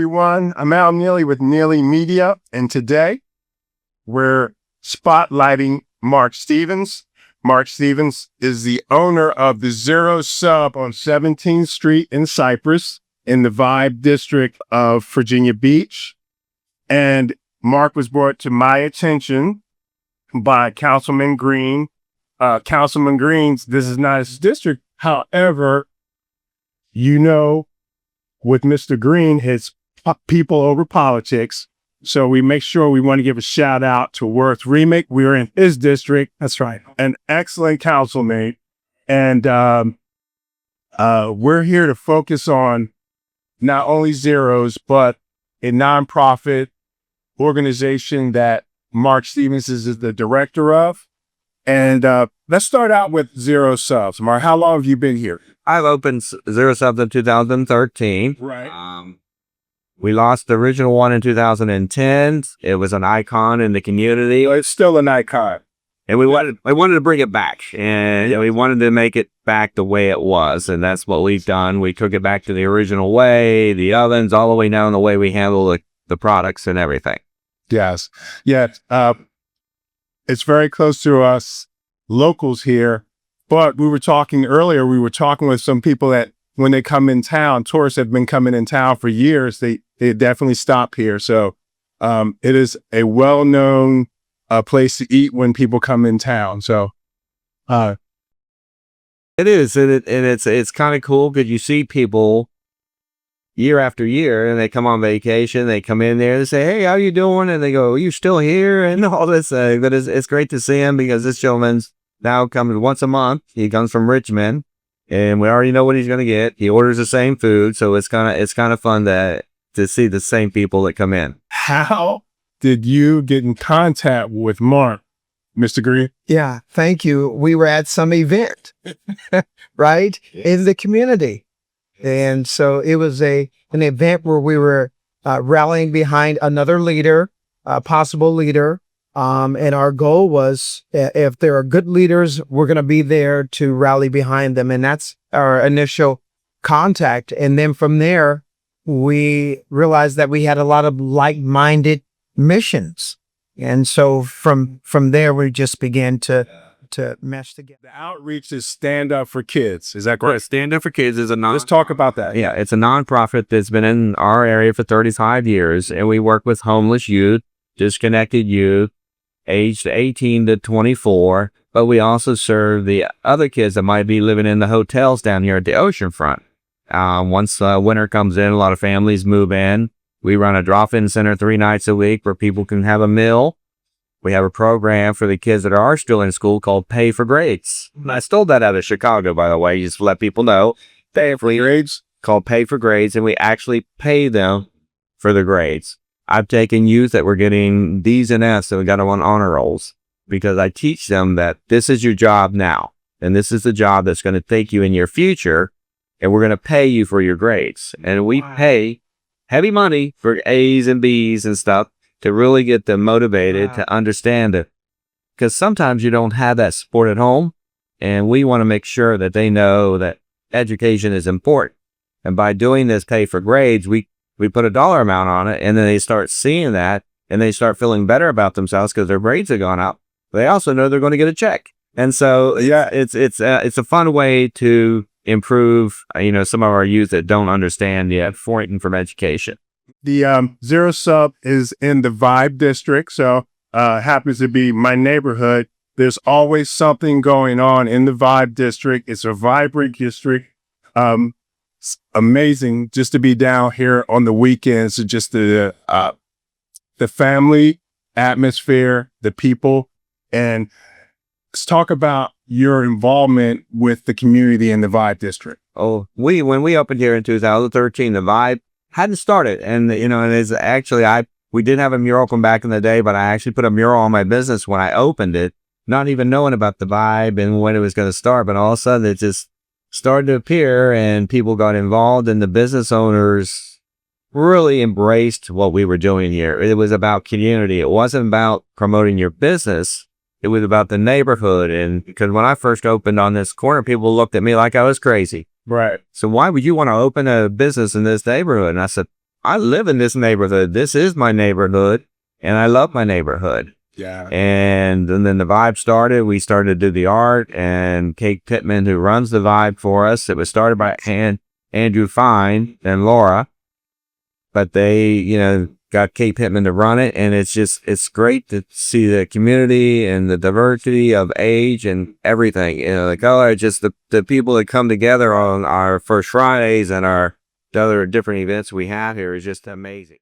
everyone. I'm Al Neely with Neely Media, and today we're spotlighting Mark Stevens. Mark Stevens is the owner of the Zero Sub on 17th Street in Cypress in the Vibe District of Virginia Beach. And Mark was brought to my attention by Councilman Green. Councilman Green's, this is not his district. However, with Mr. Green, his people over politics. So we make sure we want to give a shout out to Worth Remick. We were in his district. That's right. An excellent councilmate. And we're here to focus on not only Zeros, but a nonprofit organization that Mark Stevens is the director of. And let's start out with Zero Subs. Mark, how long have you been here? I've opened Zero Subs in 2013. Right. We lost the original one in 2010. It was an icon in the community. It's still an icon. And we wanted to bring it back. And we wanted to make it back the way it was. And that's what we've done. We took it back to the original way, the ovens, all the way down the way we handle the products and everything. Yes. Yeah. It's very close to us locals here. But we were talking earlier, with some people that when they come in town, tourists have been coming in town for years. They definitely stop here. So it is a well-known place to eat when people come in town. So it is. And it's kind of cool because you see people year after year and they come on vacation. They come in there, they say, "Hey, how you doing?" And they go, "Are you still here?" And all this. But it's great to see him because this gentleman's now comes once a month. He comes from Richmond, and we already know what he's going to get. He orders the same food, so it's kind of fun to see the same people that come in. How did you get in contact with Mark, Mr. Green? Yeah, thank you. We were at some event, right, in the community. And so it was an event where we were rallying behind another leader, a possible leader. And our goal was, if there are good leaders, we're going to be there to rally behind them. And that's our initial contact. And then from there, we realized that we had a lot of like-minded missions. And so from there, we just began to mesh together. The outreach is Stand Up for Kids. Is that correct? Stand Up for Kids is Let's talk about that. Yeah, it's a nonprofit that's been in our area for 35 years. And we work with homeless youth, disconnected youth, aged 18 to 24, but we also serve the other kids that might be living in the hotels down here at the oceanfront. Once winter comes in, a lot of families move in. We run a drop-in center 3 nights a week where people can have a meal. We have a program for the kids that are still in school called Pay for Grades. And I stole that out of Chicago, by the way, just to let people know. Pay for Grades? Called Pay for Grades, and we actually pay them for the grades. I've taken youth that were getting D's and F's and we got them on honor rolls because I teach them that this is your job now. And this is the job that's going to take you in your future. And we're going to pay you for your grades. And we pay heavy money for A's and B's and stuff to really get them motivated to understand it. Because sometimes you don't have that support at home. And we want to make sure that they know that education is important. And by doing this Pay for Grades, we put a dollar amount on it, and then they start seeing that, and they start feeling better about themselves because their grades have gone up. They also know they're going to get a check. And so, yeah, it's a fun way to improve, some of our youth that don't understand the importance from education. The Zero Sub is in the Vibe District, so happens to be my neighborhood. There's always something going on in the Vibe District. It's a vibrant district. It's amazing just to be down here on the weekends. Just the family atmosphere, the people, and let's talk about your involvement with the community in the Vibe District. Oh, when we opened here in 2013, the Vibe hadn't started, and and it's actually we did have a mural come back in the day, but I actually put a mural on my business when I opened it, not even knowing about the Vibe and when it was going to start. But all of a sudden, it just started to appear and people got involved, and the business owners really embraced what we were doing here. It was about community. It wasn't about promoting your business. It was about the neighborhood. And because when I first opened on this corner, people looked at me like I was crazy. Right. So why would you want to open a business in this neighborhood? And I said, I live in this neighborhood. This is my neighborhood, and I love my neighborhood. Yeah. And then the Vibe started. We started to do the art, and Kate Pittman, who runs the Vibe for us, it was started by Andrew Fine and Laura, but they, got Kate Pittman to run it. And it's great to see the community and the diversity of age and everything, the color, just the people that come together on our First Fridays and the other different events we have here is just amazing.